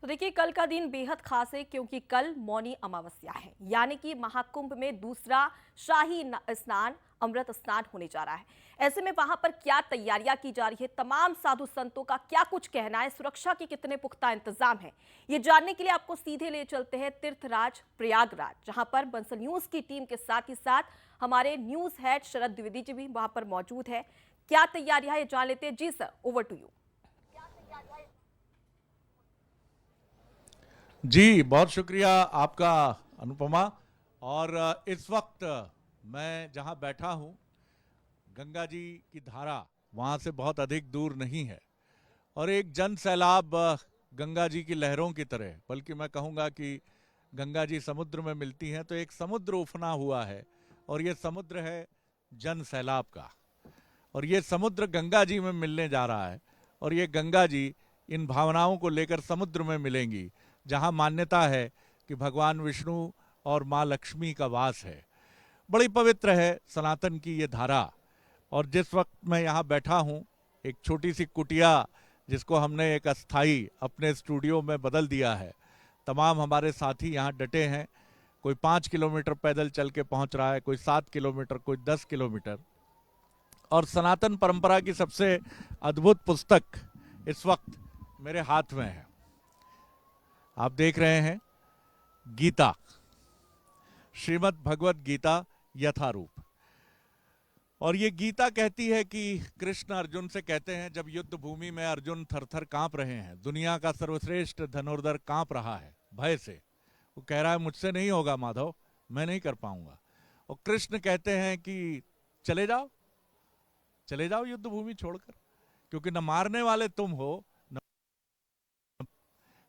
तो देखिए, कल का दिन बेहद खास है क्योंकि कल मौनी अमावस्या है, यानी कि महाकुंभ में दूसरा शाही स्नान, अमृत स्नान होने जा रहा है। ऐसे में वहां पर क्या तैयारियां की जा रही है, तमाम साधु संतों का क्या कुछ कहना है, सुरक्षा के कितने पुख्ता इंतजाम है, ये जानने के लिए आपको सीधे ले चलते हैं तीर्थराज प्रयागराज, जहां पर बंसल न्यूज की टीम के साथ ही साथ हमारे न्यूज हेड शरद द्विवेदी जी भी वहां पर मौजूद है। क्या तैयारियां है, ये जान लेते हैं। जी सर, ओवर टू यू। जी, बहुत शुक्रिया आपका अनुपमा। और इस वक्त मैं जहां बैठा हूं, गंगा जी की धारा वहां से बहुत अधिक दूर नहीं है और एक जन सैलाब गंगा जी की लहरों की तरह, बल्कि मैं कहूंगा कि गंगा जी समुद्र में मिलती हैं तो एक समुद्र उफना हुआ है और ये समुद्र है जन सैलाब का। और ये समुद्र गंगा जी में मिलने जा रहा है और ये गंगा जी इन भावनाओं को लेकर समुद्र में मिलेंगी, जहां मान्यता है कि भगवान विष्णु और माँ लक्ष्मी का वास है। बड़ी पवित्र है सनातन की ये धारा। और जिस वक्त मैं यहाँ बैठा हूँ, एक छोटी सी कुटिया जिसको हमने एक अस्थाई अपने स्टूडियो में बदल दिया है, तमाम हमारे साथी यहाँ डटे हैं। कोई 5 किलोमीटर पैदल चल के पहुँच रहा है, कोई 7 किलोमीटर, कोई 10 किलोमीटर। और सनातन परंपरा की सबसे अद्भुत पुस्तक इस वक्त मेरे हाथ में है। आप देख रहे हैं गीता, श्रीमद् भगवत गीता यथारूप। और ये गीता कहती है कि कृष्ण अर्जुन से कहते हैं, जब युद्ध भूमि में अर्जुन थर-थर कांप रहे हैं, दुनिया का सर्वश्रेष्ठ धनुर्धर कांप रहा है भय से, वो कह रहा है मुझसे नहीं होगा माधव, मैं नहीं कर पाऊंगा। और कृष्ण कहते हैं कि चले जाओ, चले जाओ युद्ध भूमि छोड़कर, क्योंकि न मारने वाले तुम हो, न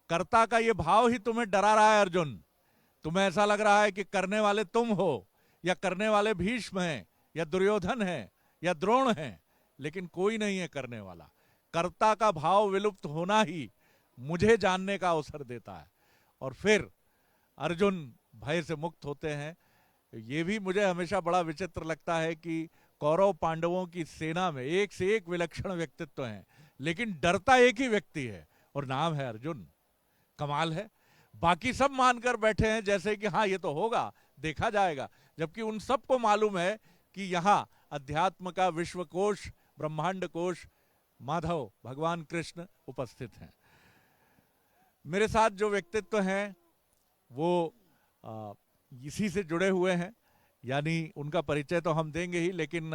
कर्ता का ये भाव ही तुम्हें डरा रहा है अर्जुन। तुम्हें ऐसा लग रहा है कि करने वाले तुम हो, या करने वाले भीष्म हैं, या दुर्योधन है, या द्रोण है, लेकिन कोई नहीं है करने वाला। कर्ता का भाव विलुप्त होना ही मुझे जानने का अवसर देता है। और फिर अर्जुन भय से मुक्त होते हैं। ये भी मुझे हमेशा बड़ा विचित्र लगता है कि कौरव पांडवों की सेना में एक से एक विलक्षण व्यक्तित्व हैं, लेकिन डरता एक ही व्यक्ति है और नाम है अर्जुन। कमाल है। बाकी सब मानकर बैठे हैं जैसे कि हाँ ये तो होगा, देखा जाएगा, जबकि उन सबको मालूम है कि यहां अध्यात्म का विश्वकोश, ब्रह्मांड कोश माधव भगवान कृष्ण उपस्थित हैं। मेरे साथ जो व्यक्तित्व हैं वो इसी से जुड़े हुए हैं, यानी उनका परिचय तो हम देंगे ही, लेकिन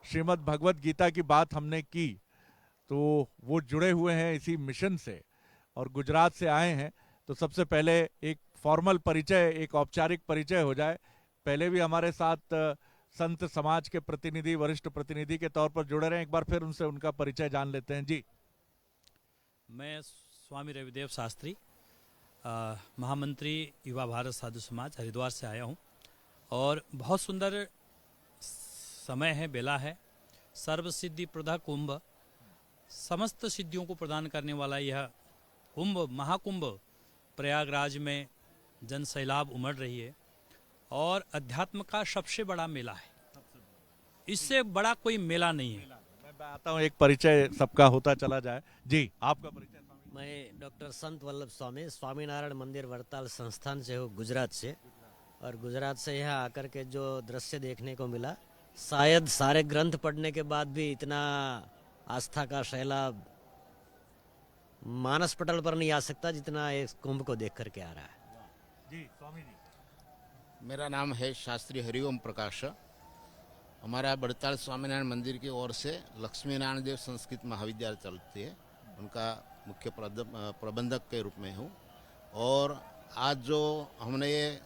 श्रीमद् भगवत गीता की बात हमने की तो वो जुड़े हुए हैं इसी मिशन से और गुजरात से आए हैं। तो सबसे पहले एक फॉर्मल परिचय, एक औपचारिक परिचय हो जाए। पहले भी हमारे साथ संत समाज के प्रतिनिधि, वरिष्ठ प्रतिनिधि के तौर पर जुड़े रहे, एक बार फिर उनसे उनका परिचय जान लेते हैं। जी, मैं स्वामी रविदेव शास्त्री, महामंत्री युवा भारत साधु समाज हरिद्वार से आया हूँ और बहुत सुंदर समय है, बेला है। सर्व सिद्धि प्रदा कुंभ, समस्त सिद्धियों को प्रदान करने वाला यह कुंभ, महाकुंभ प्रयागराज में जन सैलाब उमड़ रही है और अध्यात्म का सबसे बड़ा मेला है। इससे बड़ा कोई मेला नहीं है। मैं आता हूँ, एक परिचय सबका होता चला जाए। जी, आपका परिचय। मैं डॉक्टर संत वल्लभ स्वामी, स्वामीनारायण मंदिर वरताल संस्थान से हूँ, गुजरात से। और गुजरात से यहाँ आकर के जो दृश्य देखने को मिला, शायद सारे ग्रंथ पढ़ने के बाद भी इतना आस्था का सैलाब मानस पटल पर नहीं आ सकता जितना इस कुंभ को देख करके आ रहा है। जी, स्वामी जी। मेरा नाम है शास्त्री हरिओम प्रकाश। हमारा बड़ताल स्वामीनारायण मंदिर की ओर से लक्ष्मी नारायण देव संस्कृत महाविद्यालय चलती है, उनका मुख्य प्रबंधक के रूप में हूँ। और आज जो हमने ये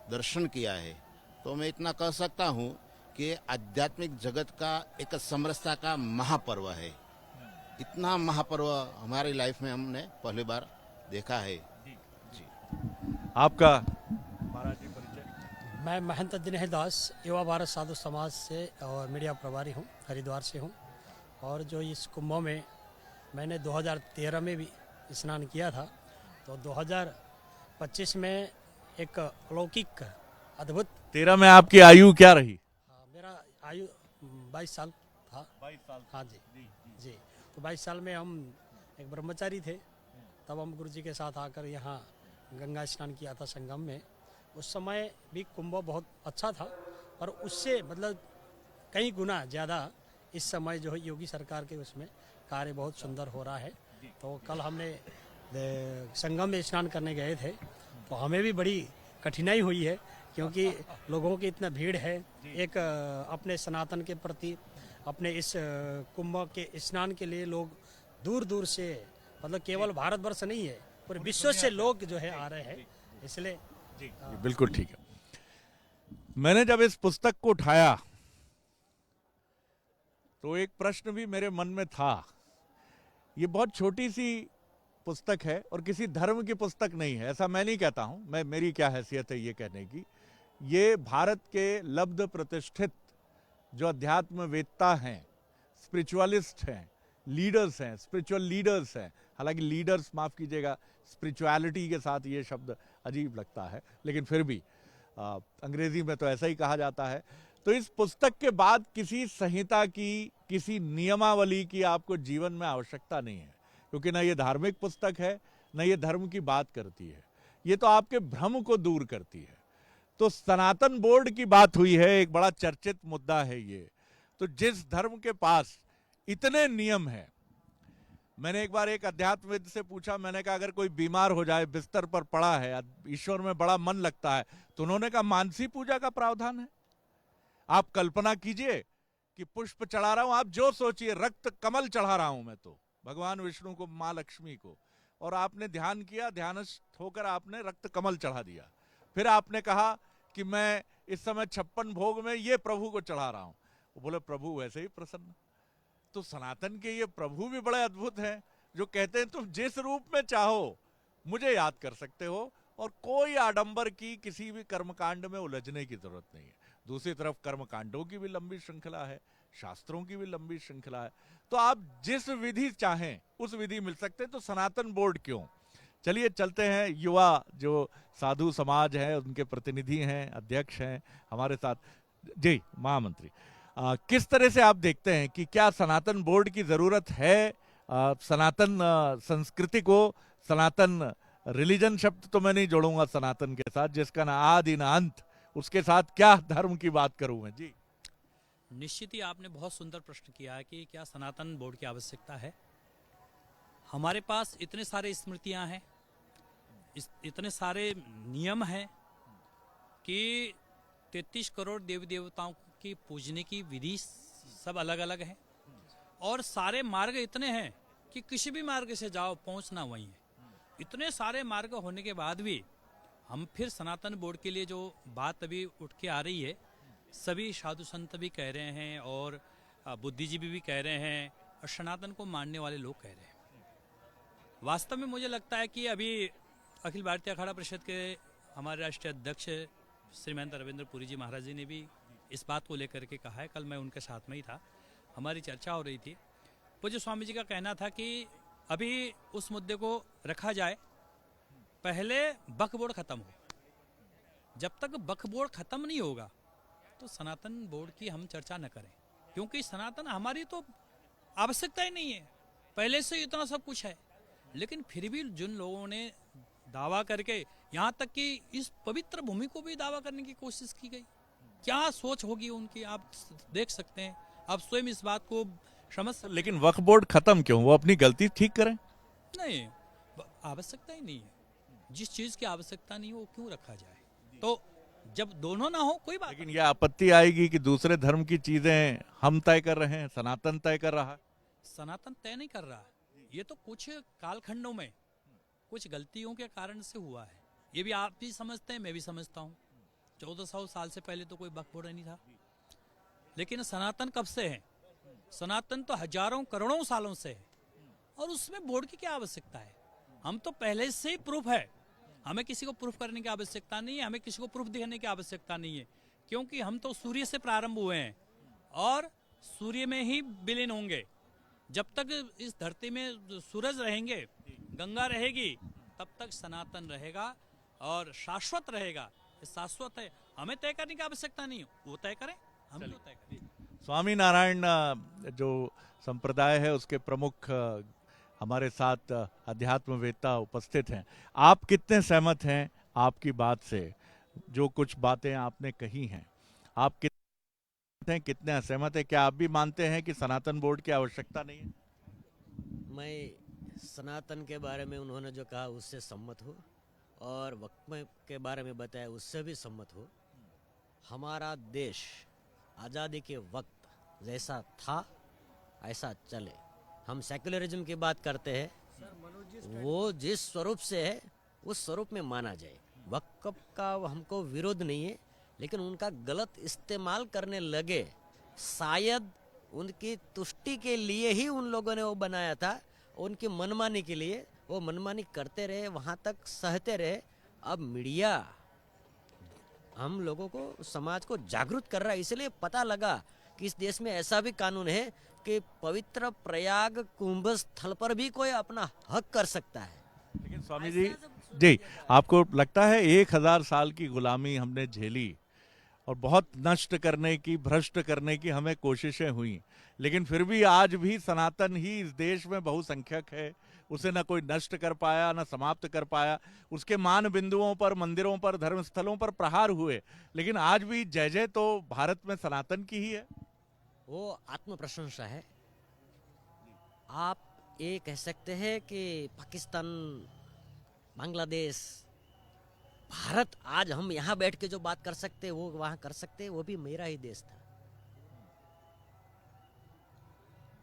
दर्शन किया है तो मैं इतना कह सकता हूँ कि आध्यात्मिक जगत का एक समरसता का महापर्व है। इतना महापर्व हमारी लाइफ में हमने पहली बार देखा है। जी, आपका महाराज जी परिचय। मैं महंत दिनेश दास, युवा भारत साधु समाज से और मीडिया प्रभारी हूँ, हरिद्वार से हूँ। और जो इस कुंभ में मैंने 2013 में भी स्नान किया था, तो 2025 में एक अलौकिक अद्भुत। 13 में आपकी आयु क्या रही? मेरा आयु 22 साल था। 22 साल। हाँ जी, जी। तो 22 साल में हम एक ब्रह्मचारी थे तब हम गुरु जी के साथ आकर यहाँ गंगा स्नान किया था संगम में। उस समय भी कुंभ बहुत अच्छा था, पर उससे मतलब कई गुना ज़्यादा इस समय जो है योगी सरकार के उसमें कार्य बहुत सुंदर हो रहा है। तो कल हमने संगम में स्नान करने गए थे, तो हमें भी बड़ी कठिनाई हुई है, क्योंकि लोगों की इतना भीड़ है। एक अपने सनातन के प्रति, अपने इस कुंभ के स्नान के लिए लोग दूर दूर से, मतलब केवल भारतवर्ष नहीं है, पूरे विश्व से लोग जो है आ रहे हैं, इसलिए बिल्कुल ठीक है। मैंने जब इस पुस्तक को उठाया तो एक प्रश्न भी मेरे मन में था। ये बहुत छोटी सी पुस्तक है और किसी धर्म की पुस्तक नहीं है, ऐसा मैं नहीं कहता हूं। मेरी क्या हैसियत है ये कहने की। ये भारत के लब्ध प्रतिष्ठित जो अध्यात्मवेत्ता हैं, स्पिरिचुअलिस्ट हैं, लीडर्स हैं, स्पिरिचुअल लीडर्स हैं। हालांकि लीडर्स माफ कीजिएगा, स्पिरिचुअलिटी के साथ ये शब्द अजीब लगता है, लेकिन फिर भी अंग्रेजी में तो ऐसा ही कहा जाता है। तो इस पुस्तक के बाद किसी संहिता की, किसी नियमावली की आपको जीवन में आवश्यकता नहीं है, क्योंकि ना ये धार्मिक पुस्तक है, ना ये धर्म की बात करती है। ये तो आपके भ्रम को दूर करती है। तो सनातन बोर्ड की बात हुई है, एक बड़ा चर्चित मुद्दा है ये। तो जिस धर्म के पास इतने नियम हैं, मैंने एक बार एक अध्यात्मविद से पूछा, मैंने कहा अगर कोई बीमार हो जाए, बिस्तर पर पड़ा है, ईश्वर में बड़ा मन लगता है, तो उन्होंने कहा मानसी पूजा का प्रावधान है। आप कल्पना कीजिए कि पुष्प चढ़ा रहा हूं, आप जो सोचिए, रक्त कमल चढ़ा रहा हूं मैं तो भगवान विष्णु को, मां लक्ष्मी को, और आपने ध्यान किया, ध्यानस्थ होकर आपने रक्त कमल चढ़ा दिया। फिर आपने कहा कि मैं इस समय 56 भोग में ये प्रभु को चढ़ा रहा हूं। वो बोले प्रभु वैसे ही प्रसन्न। तो सनातन के ये प्रभु भी बड़े अद्भुत हैं, जो कहते हैं तुम जिस रूप में चाहो मुझे याद कर सकते हो, और कोई आडंबर की किसी भी कर्मकांड में उलझने की जरूरत नहीं है। दूसरी तरफ कर्मकांडों की भी लंबी श्रृंखला है, शास्त्रों की भी लंबी श्रृंखला है। तो आप जिस विधि चाहें उस विधि मिल सकते हैं। तो सनातन बोर्ड क्यों? चलिए चलते हैं, युवा जो साधु समाज है उनके प्रतिनिधि हैं, अध्यक्ष हैं हमारे साथ। जी महामंत्री, किस तरह से आप देखते हैं कि क्या सनातन बोर्ड की जरूरत है? सनातन संस्कृति को, सनातन रिलीजन शब्द तो मैं नहीं जोड़ूंगा सनातन के साथ, जिसका ना आदि ना अंत, उसके साथ क्या धर्म की बात करूं मैं? जी निश्चित ही आपने बहुत सुंदर प्रश्न किया है कि क्या सनातन बोर्ड की आवश्यकता है। हमारे पास इतने सारे स्मृतियां हैं, इतने सारे नियम हैं कि 33 करोड़ देवी देवताओं की पूजने की विधि सब अलग अलग है, और सारे मार्ग इतने हैं कि किसी भी मार्ग से जाओ पहुंचना वहीं है। इतने सारे मार्ग होने के बाद भी हम फिर सनातन बोर्ड के लिए जो बात अभी उठ के आ रही है, सभी साधु संत भी कह रहे हैं और बुद्धिजीवी भी कह रहे हैं और सनातन को मानने वाले लोग कह रहे हैं। वास्तव में मुझे लगता है कि अभी अखिल भारतीय अखाड़ा परिषद के हमारे राष्ट्रीय अध्यक्ष श्रीमंत रविंद्र पुरी जी महाराज जी ने भी इस बात को लेकर के कहा है। कल मैं उनके साथ में ही था, हमारी चर्चा हो रही थी। पूज्य स्वामी जी का कहना था कि अभी उस मुद्दे को रखा जाए, पहले वक्फ बोर्ड खत्म हो। जब तक वक्फ बोर्ड खत्म नहीं होगा तो सनातन बोर्ड की हम चर्चा न करें, क्योंकि सनातन हमारी तो आवश्यकता ही नहीं है, पहले से इतना सब कुछ है। लेकिन फिर भी जिन लोगों ने दावा करके, यहाँ तक कि इस पवित्र भूमि को भी दावा करने की कोशिश की गई, क्या सोच होगी उनकी, आप देख सकते हैं, आप स्वयं इस बात को समझ सकते। लेकिन वक्फ बोर्ड खत्म क्यों? वो अपनी गलती ठीक करें। नहीं, आवश्यकता ही नहीं है। जिस चीज की आवश्यकता नहीं हो वो क्यों रखा जाए? तो जब दोनों ना हो कोई बात। लेकिन यह आपत्ति आएगी कि दूसरे धर्म की चीजें हम तय कर रहे हैं, सनातन तय कर रहा है। सनातन तय नहीं कर रहा है, ये तो कुछ कालखंडों में कुछ गलतियों के कारण से हुआ है। ये भी आप भी समझते हैं, मैं भी समझता हूँ। 1400 साल से पहले तो कोई वक्फ बोर्ड नहीं था। लेकिन सनातन कब से है? सनातन तो हजारों करोड़ों सालों से है, और उसमें बोर्ड की क्या आवश्यकता है? हम तो पहले से ही प्रूफ है, हमें किसी को प्रूफ करने की आवश्यकता नहीं है, हमें किसी को प्रूफ दिखाने की आवश्यकता नहीं है, क्योंकि हम तो सूर्य से प्रारंभ हुए हैं और सूर्य में ही विलीन होंगे। जब तक इस धरती में सूरज रहेंगे, गंगा रहेगी, तब तक सनातन रहेगा और शाश्वत रहेगा। शाश्वत है, हमें तय करने की आवश्यकता नहीं है, वो तय करें, हम क्यों तय करें। स्वामी नारायण जो संप्रदाय है उसके प्रमुख हमारे साथ अध्यात्मवेत्ता उपस्थित हैं। आप कितने सहमत हैं आपकी बात से, जो कुछ बातें आपने कही हैं? आप कितने असहमत हैं? क्या आप भी मानते हैं कि सनातन बोर्ड की आवश्यकता नहीं है? मैं सनातन के बारे में उन्होंने जो कहा उससे सम्मत हूँ, और वक्फ के बारे में बताया उससे भी सम्मत हूँ। हमारा देश आज़ादी के वक्त जैसा था ऐसा चले। हम सेक्युलरिज्म की बात करते हैं, वो जिस स्वरूप से है उस स्वरूप में माना जाए। वक्फ का हमको विरोध नहीं है, लेकिन उनका गलत इस्तेमाल करने लगे, शायद उनकी तुष्टि के लिए ही उन लोगों ने वो बनाया था, उनकी मनमानी के लिए वो मनमानी करते रहे, वहाँ तक सहते रहे। अब मीडिया हम लोगों को, समाज को जागरूक कर रहा है, इसलिए पता लगा कि इस देश में ऐसा भी कानून है कि पवित्र प्रयाग कुंभ स्थल पर भी कोई अपना हक कर सकता है। लेकिन स्वामी जी, आपको लगता है 1000 साल की गुलामी हमने झेली और बहुत नष्ट करने की, भ्रष्ट करने की हमें कोशिशें हुई, लेकिन फिर भी आज भी सनातन ही इस देश में बहुसंख्यक है। उसे न कोई नष्ट कर पाया, न समाप्त कर पाया। उसके मान बिंदुओं पर, मंदिरों पर, धर्मस्थलों पर प्रहार हुए, लेकिन आज भी जय जय तो भारत में सनातन की ही है। वो आत्म प्रशंसा है। आप ये कह सकते हैं कि पाकिस्तान, बांग्लादेश, भारत, आज हम यहाँ बैठ के जो बात कर सकते हैं वो वहाँ कर सकते हैं, वो भी मेरा ही देश था।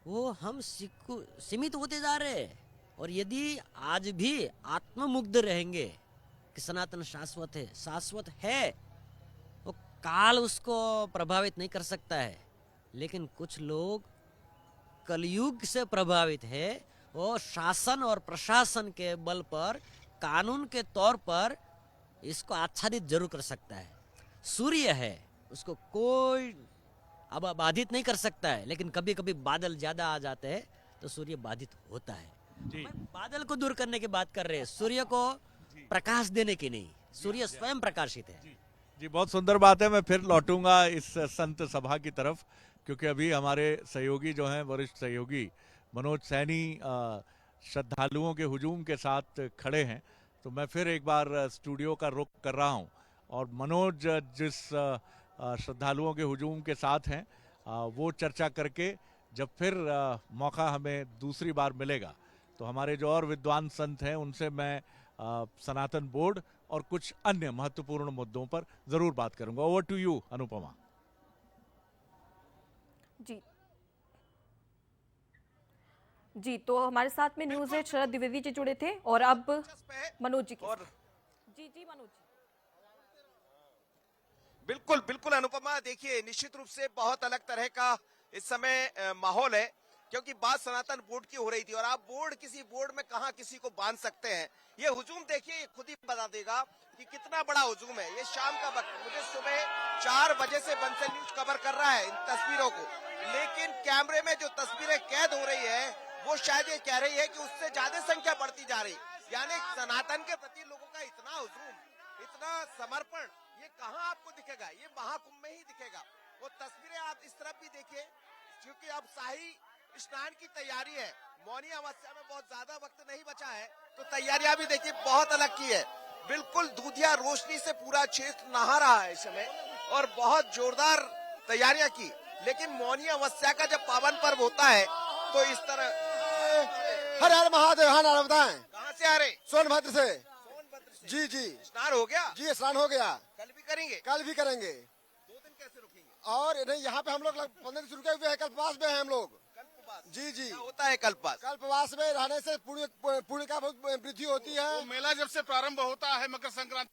वो हम सीमित होते जा रहे हैं, और यदि आज भी आत्ममुग्ध रहेंगे कि सनातन शाश्वत है, शाश्वत है, वो काल उसको प्रभावित नहीं कर सकता है। लेकिन कुछ लोग कलयुग से प्रभावित है, वो शासन और प्रशासन के बल पर, कानून के तौर पर इसको आच्छादित जरूर कर सकता है। सूर्य है, उसको कोई अब बाधित नहीं कर सकता है, लेकिन कभी कभी बादल ज्यादा आ जाते हैं तो सूर्य बाधित होता है। मैं बादल को दूर करने की बात कर रहे हैं, सूर्य को प्रकाश देने की नहीं। सूर्य स्वयं प्रकाशित है। जी, बहुत सुंदर बात है। मैं फिर लौटूंगा इस संत सभा की तरफ, क्योंकि अभी हमारे सहयोगी जो हैं, वरिष्ठ सहयोगी मनोज सैनी श्रद्धालुओं के हुजूम के साथ खड़े हैं। तो मैं फिर एक बार स्टूडियो का रुख कर रहा हूं, और मनोज जिस श्रद्धालुओं के हुजूम के साथ हैं, वो चर्चा करके जब फिर मौका हमें दूसरी बार मिलेगा, तो हमारे जो और विद्वान संत हैं उनसे मैं सनातन बोर्ड और कुछ अन्य महत्वपूर्ण मुद्दों पर जरूर बात करूंगा। Over to you Anupama. जी जी, तो हमारे साथ में न्यूज एट शरद द्विवेदी जी जुड़े थे, और अब मनोज जी और जी मनोज जी। बिल्कुल बिल्कुल अनुपमा, देखिए निश्चित रूप से बहुत अलग तरह का इस समय माहौल है, क्योंकि बात सनातन बोर्ड की हो रही थी, और आप किसी बोर्ड में कहां किसी को बांध सकते हैं। ये हुजूम देखिए, ये खुद ही बता देगा कि कितना बड़ा हुजूम है। ये शाम का वक्त, मुझे सुबह 4 बजे से बंसल न्यूज कवर कर रहा है इन तस्वीरों को, लेकिन कैमरे में जो तस्वीरें कैद हो रही है वो शायद ये कह रही है कि उससे ज्यादा संख्या बढ़ती जा रही, यानी सनातन के प्रति लोगों का इतना हुजूम, इतना समर्पण, ये कहाँ आपको दिखेगा? ये महाकुंभ में ही दिखेगा। वो तस्वीरें आप इस तरफ भी देखिए, क्योंकि अब शाही स्नान की तैयारी है। मौनी अमावस्या में बहुत ज्यादा वक्त नहीं बचा है, तो तैयारियां भी देखिए बहुत अलग की है। बिल्कुल दूधिया रोशनी से पूरा क्षेत्र नहा रहा है इस समय, और बहुत जोरदार तैयारियां की। लेकिन मौनी अमावस्या का जब पावन पर्व होता है तो इस तरह। हर हर महादेव। हाँ नारा बताएं। कहाँ से आ रहे? सोनभद्र से। सोनभद्र से। जी जी। स्नान हो गया? जी स्नान हो गया। कल भी करेंगे? कल भी करेंगे। 2 दिन कैसे रुकेंगे? और नहीं, यहाँ पे हम लोग 15 दिन रुके हुए हैं, कल्पवास में हैं हम लोग। कल्पवास? जी जी। क्या होता है कल्पवास? कल्पवास में रहने से पुण्य का बहुत वृद्धि होती है। वो मेला जब से प्रारंभ होता है मकर संक्रांति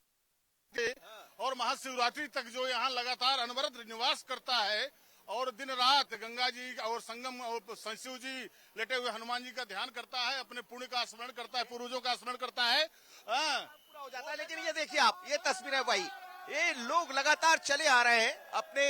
के और महाशिवरात्रि तक, जो यहाँ लगातार अनवरत निवास करता है, और दिन रात गंगा जी और संगम और शिव जी लेटे हुए हनुमान जी का ध्यान करता है, अपने पुण्य का स्मरण करता है, पूर्वजों का स्मरण करता है। पूरा हो जाता है। लेकिन ये देखिए आप, ये तस्वीरें भाई, ये लोग लगातार चले आ रहे हैं, अपने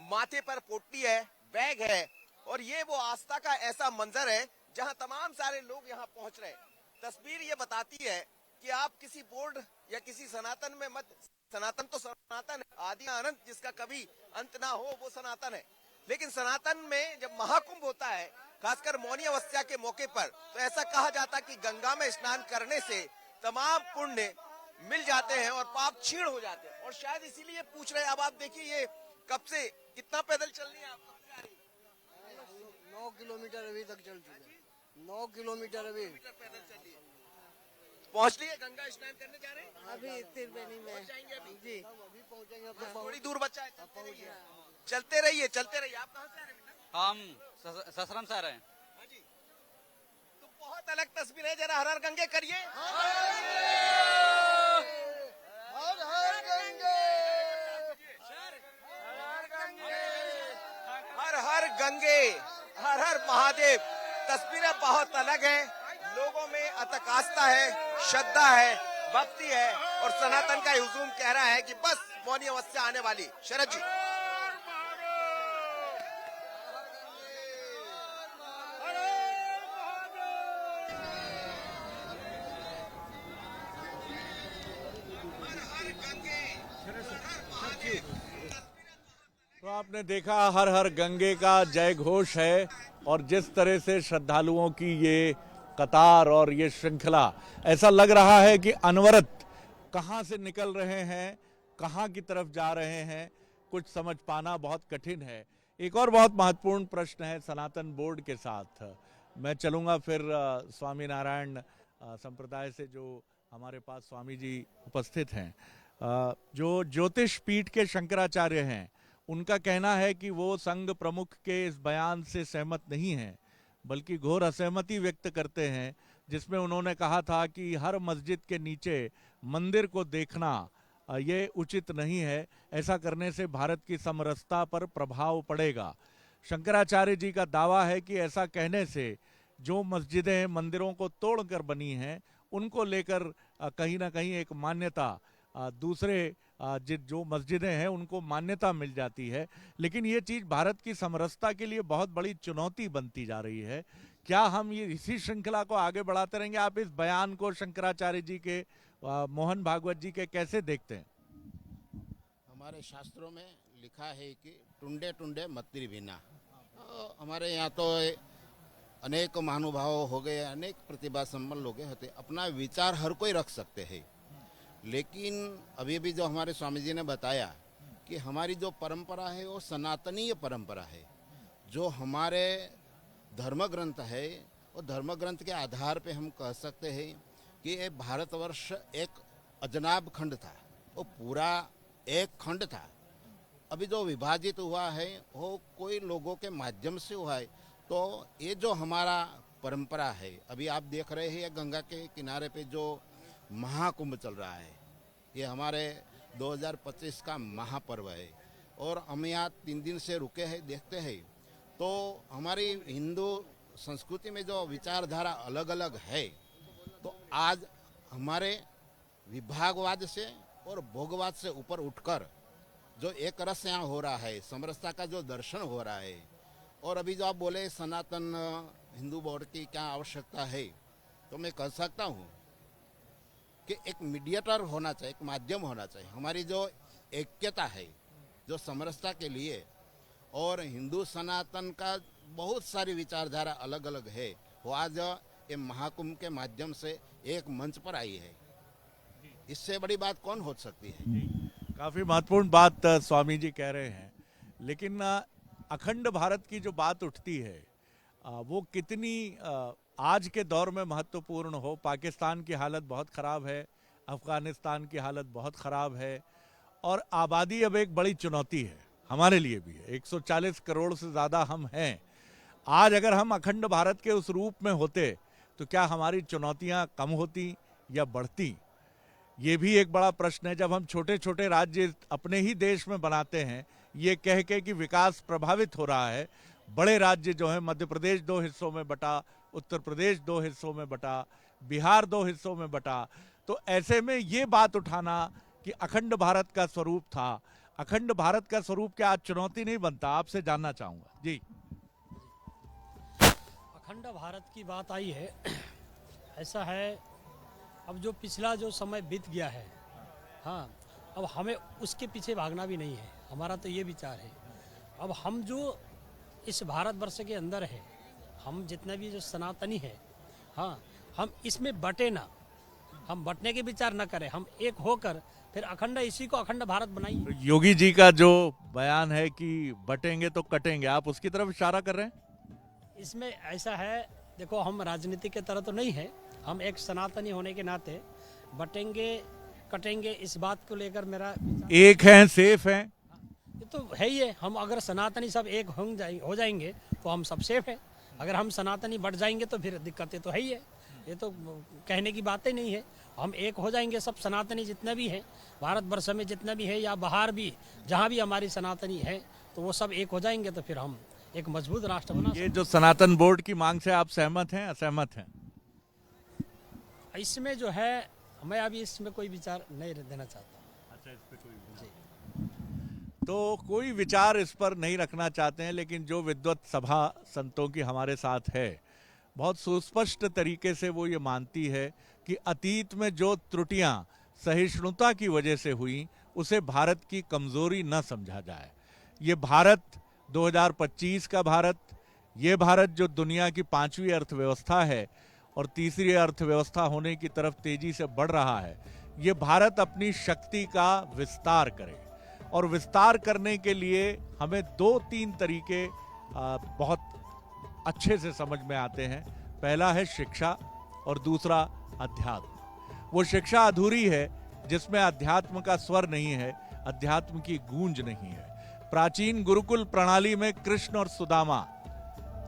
माथे पर पोटली है, बैग है, और ये वो आस्था का ऐसा मंजर है जहां तमाम सारे लोग यहां पहुंच रहे हैं। तस्वीर ये बताती है कि आप किसी बोर्ड या किसी सनातन में मत, सनातन तो सनातन है, आदि अनंत, जिसका कभी अंत ना हो, वो सनातन है। लेकिन सनातन में जब महाकुंभ होता है खासकर मौनी अमावस्या के मौके पर तो ऐसा कहा जाता कि गंगा में स्नान करने से तमाम पुण्य मिल जाते हैं और पाप क्षीण हो जाते हैं, और शायद इसीलिए पूछ रहे हैं। अब आप देखिए ये कब से कितना पैदल चल रही है आप? 9 किलोमीटर अभी तक चल चुके, 9 किलोमीटर अभी पैदल चल रही है। पहुंच रही है, गंगा स्नान करने जा रहे हैं अभी त्रिवेणी में जाएंगे अभी जी, अभी पहुंचेंगे। अब तो थोड़ी दूर बच्चा है, चलते रहिए चलते रहिए। आप कहाँ से आ रहे हैं बेटा? हम ससरम से आ रहे हैं। हाँ जी, तो बहुत अलग तस्वीर है, जरा हर हर गंगे करिए। हर हर गंगे, हर हर गंगे, हर हर महादेव। तस्वीरें बहुत अलग है, लोगों में अथक आस्था है, श्रद्धा है, भक्ति है, और सनातन का हुजूम कह रहा है कि बस मौनी अमावस्या आने वाली। शरद जी, तो आपने देखा हर हर गंगे का जय घोष है, और जिस तरह से श्रद्धालुओं की ये कतार और ये श्रृंखला, ऐसा लग रहा है कि अनवरत कहाँ से निकल रहे हैं, कहाँ की तरफ जा रहे हैं, कुछ समझ पाना बहुत कठिन है। एक और बहुत महत्वपूर्ण प्रश्न है सनातन बोर्ड के साथ। मैं चलूँगा फिर स्वामीनारायण संप्रदाय से जो हमारे पास स्वामी जी उपस्थित हैं, जो ज्योतिष पीठ के शंकराचार्य हैं, उनका कहना है कि वो संघ प्रमुख के इस बयान से सहमत नहीं हैं, बल्कि घोर असहमति व्यक्त करते हैं, जिसमें उन्होंने कहा था कि हर मस्जिद के नीचे मंदिर को देखना ये उचित नहीं है, ऐसा करने से भारत की समरसता पर प्रभाव पड़ेगा। शंकराचार्य जी का दावा है कि ऐसा कहने से जो मस्जिदें मंदिरों को तोड़कर बनी हैं, उनको लेकर कहीं ना कहीं एक मान्यता दूसरे जो मस्जिदें हैं उनको मान्यता मिल जाती है। लेकिन ये चीज़ भारत की समरसता के लिए बहुत बड़ी चुनौती बनती जा रही है। क्या हम ये इसी श्रृंखला को आगे बढ़ाते रहेंगे? आप इस बयान को शंकराचार्य जी के, मोहन भागवत जी के कैसे देखते हैं? हमारे शास्त्रों में लिखा है कि टुंडे टुंडे मत्तिर बिना। हमारे यहाँ तो अनेक महानुभाव हो गए, अनेक प्रतिभा संपन्न लोग होते, अपना विचार हर कोई रख सकते हैं, लेकिन अभी भी जो हमारे स्वामी जी ने बताया कि हमारी जो परंपरा है वो सनातनीय परंपरा है। जो हमारे धर्म ग्रंथ है, वो धर्म ग्रंथ के आधार पे हम कह सकते हैं कि ये भारतवर्ष एक अजनाब खंड था, वो पूरा एक खंड था। अभी जो विभाजित हुआ है वो कोई लोगों के माध्यम से हुआ है। तो ये जो हमारा परंपरा है, अभी आप देख रहे हैं गंगा के किनारे पे जो महाकुंभ चल रहा है, ये हमारे 2025 का महापर्व है, और हम यहाँ 3 दिन से रुके हैं, देखते हैं तो हमारी हिंदू संस्कृति में जो विचारधारा अलग अलग है, तो आज हमारे विभागवाद से और भोगवाद से ऊपर उठकर जो एक रस यहाँ हो रहा है, समरसता का जो दर्शन हो रहा है, और अभी जो आप बोले सनातन हिंदू बोर्ड की क्या आवश्यकता है, तो मैं कह सकता हूँ कि एक मीडिएटर होना चाहिए, एक माध्यम होना चाहिए। हमारी जो ऐक्यता है, जो समरसता के लिए, और हिंदू सनातन का बहुत सारी विचारधारा अलग अलग है, वो आज ये महाकुंभ के माध्यम से एक मंच पर आई है। इससे बड़ी बात कौन हो सकती है? काफ़ी महत्वपूर्ण बात स्वामी जी कह रहे हैं, लेकिन अखंड भारत की जो बात उठती है वो कितनी आज के दौर में महत्वपूर्ण हो। पाकिस्तान की हालत बहुत ख़राब है, अफ़गानिस्तान की हालत बहुत ख़राब है, और आबादी अब एक बड़ी चुनौती है, हमारे लिए भी है। 140 करोड़ से ज़्यादा हम हैं। आज अगर हम अखंड भारत के उस रूप में होते तो क्या हमारी चुनौतियां कम होती या बढ़ती? ये भी एक बड़ा प्रश्न है। जब हम छोटे छोटे राज्य अपने ही देश में बनाते हैं ये कह के कि विकास प्रभावित हो रहा है, बड़े राज्य जो है, मध्य प्रदेश 2 हिस्सों में बटा, उत्तर प्रदेश 2 हिस्सों में बटा, बिहार 2 हिस्सों में बटा, तो ऐसे में ये बात उठाना कि अखंड भारत का स्वरूप था, अखंड भारत का स्वरूप क्या आज चुनौती नहीं बनता? आपसे जानना चाहूँगा जी। अखंड भारत की बात आई है, ऐसा है अब जो पिछला जो समय बीत गया है, हाँ, अब हमें उसके पीछे भागना भी नहीं है। हमारा तो ये विचार है, अब हम जो इस भारतवर्ष के अंदर है, हम जितने भी जो सनातनी है, हाँ, हम इसमें बटे ना, हम बटने के विचार न करें, हम एक होकर फिर अखंड इसी को अखंड भारत बनाएंगे। तो योगी जी का जो बयान है कि बटेंगे तो कटेंगे, आप उसकी तरफ इशारा कर रहे हैं? इसमें ऐसा है, देखो हम राजनीति के तरह तो नहीं है, हम एक सनातनी होने के नाते बटेंगे कटेंगे इस बात को लेकर मेरा विचार एक हैं, सेफ हैं। ये तो है ही है। हम अगर सनातनी सब एक हो जाएंगे तो हम सब सेफ है। अगर हम सनातनी बढ़ जाएंगे तो फिर दिक्कतें तो है ही है। ये तो कहने की बात ही नहीं है। हम एक हो जाएंगे, सब सनातनी जितने भी हैं भारत वर्ष में जितने भी है या बाहर भी जहाँ भी हमारी सनातनी है तो वो सब एक हो जाएंगे तो फिर हम एक मजबूत राष्ट्र बना ये जो सनातन बोर्ड की मांग से आप सहमत हैं, असहमत हैं? इसमें जो है मैं अभी इसमें कोई विचार नहीं देना चाहता हूँ। अच्छा, इस पे कोई तो कोई विचार इस पर नहीं रखना चाहते हैं, लेकिन जो विद्वत सभा संतों की हमारे साथ है, बहुत सुस्पष्ट तरीके से वो ये मानती है कि अतीत में जो त्रुटियां सहिष्णुता की वजह से हुई उसे भारत की कमजोरी न समझा जाए। ये भारत 2025 का भारत, ये भारत जो दुनिया की 5वीं अर्थव्यवस्था है और तीसरी अर्थव्यवस्था होने की तरफ तेजी से बढ़ रहा है, ये भारत अपनी शक्ति का विस्तार करे। और विस्तार करने के लिए हमें 2-3 तरीके बहुत अच्छे से समझ में आते हैं। पहला है शिक्षा और दूसरा अध्यात्म। वो शिक्षा अधूरी है जिसमें अध्यात्म का स्वर नहीं है, अध्यात्म की गूंज नहीं है। प्राचीन गुरुकुल प्रणाली में कृष्ण और सुदामा,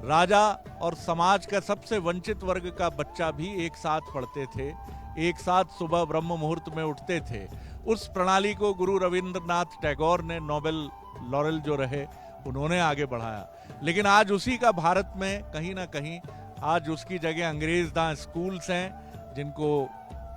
राजा और समाज का सबसे वंचित वर्ग का बच्चा भी एक साथ पढ़ते थे, एक साथ सुबह ब्रह्म मुहूर्त में उठते थे। उस प्रणाली को गुरु रविंद्रनाथ टैगोर ने, नोबेल लॉरेल जो रहे, उन्होंने आगे बढ़ाया। लेकिन आज उसी का भारत में कहीं ना कहीं आज उसकी जगह अंग्रेजदां स्कूल्स हैं जिनको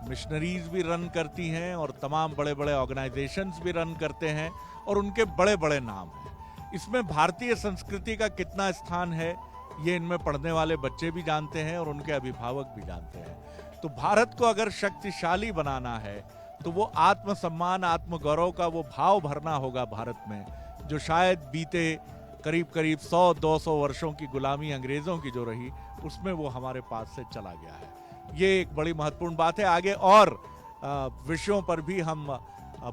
मिशनरीज भी रन करती हैं और तमाम बड़े बड़े ऑर्गेनाइजेशंस भी रन करते हैं और उनके बड़े बड़े नाम हैं। इसमें भारतीय संस्कृति का कितना स्थान है ये इनमें पढ़ने वाले बच्चे भी जानते हैं और उनके अभिभावक भी जानते हैं। तो भारत को अगर शक्तिशाली बनाना है तो वो आत्मसम्मान, आत्मगौरव का वो भाव भरना होगा भारत में, जो शायद बीते करीब 100-200 वर्षों की गुलामी अंग्रेजों की जो रही उसमें वो हमारे पास से चला गया है। ये एक बड़ी महत्वपूर्ण बात है। आगे और विषयों पर भी हम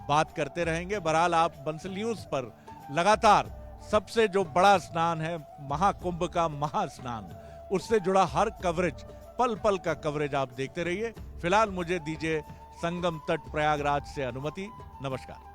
बात करते रहेंगे। बहरहाल आप बंसल न्यूज़ पर लगातार सबसे जो बड़ा स्नान है महाकुंभ का महास्नान, उससे जुड़ा हर कवरेज, पल पल का कवरेज आप देखते रहिए। फिलहाल मुझे दीजिए संगम तट प्रयागराज से अनुमति। नमस्कार।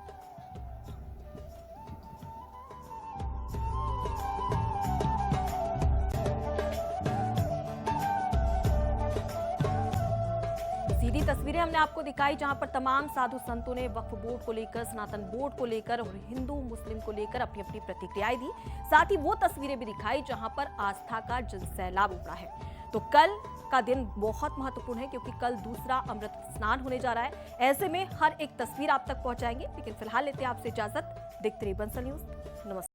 सीधी तस्वीरें हमने आपको दिखाई जहां पर तमाम साधु संतों ने वक्फ बोर्ड को लेकर, सनातन बोर्ड को लेकर और हिंदू मुस्लिम को लेकर अपनी अपनी प्रतिक्रियाएं दी। साथ ही वो तस्वीरें भी दिखाई जहां पर आस्था का जनसैलाब उमड़ा है। तो कल का दिन बहुत महत्वपूर्ण है क्योंकि कल दूसरा अमृत स्नान होने जा रहा है। ऐसे में हर एक तस्वीर आप तक पहुंचाएंगे, लेकिन फिलहाल लेते हैं आपसे इजाजत। देखते रहिए बंसल न्यूज। नमस्कार।